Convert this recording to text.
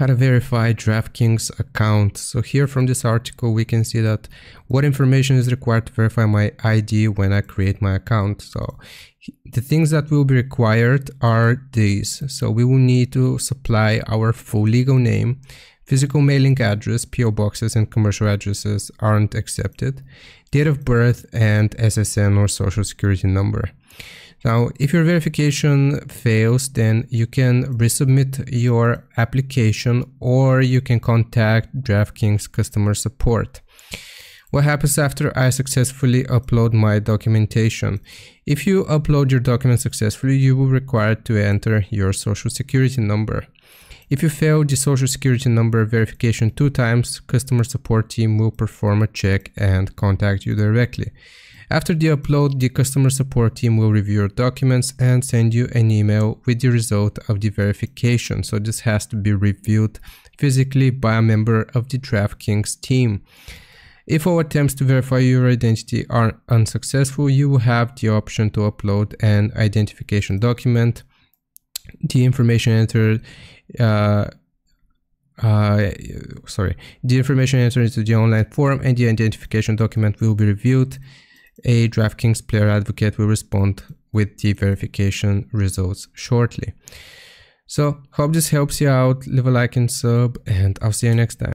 How to verify DraftKings account. So here from this article we can see that what information is required to verify my ID when I create my account. So the things that will be required are these. So we will need to supply our full legal name. Physical mailing address, PO boxes and commercial addresses aren't accepted. Date of birth and SSN or social security number. Now, if your verification fails, then you can resubmit your application or you can contact DraftKings customer support. What happens after I successfully upload my documentation? If you upload your document successfully, you will be required to enter your social security number. If you fail the social security number verification 2 times, customer support team will perform a check and contact you directly. After the upload, the customer support team will review your documents and send you an email with the result of the verification. So this has to be reviewed physically by a member of the DraftKings team. If all attempts to verify your identity are unsuccessful, you will have the option to upload an identification document. The information entered the information entered into the online form and the identification document will be reviewed. A DraftKings player advocate will respond with the verification results shortly. So hope this helps you out. Leave a like and sub, and I'll see you next time.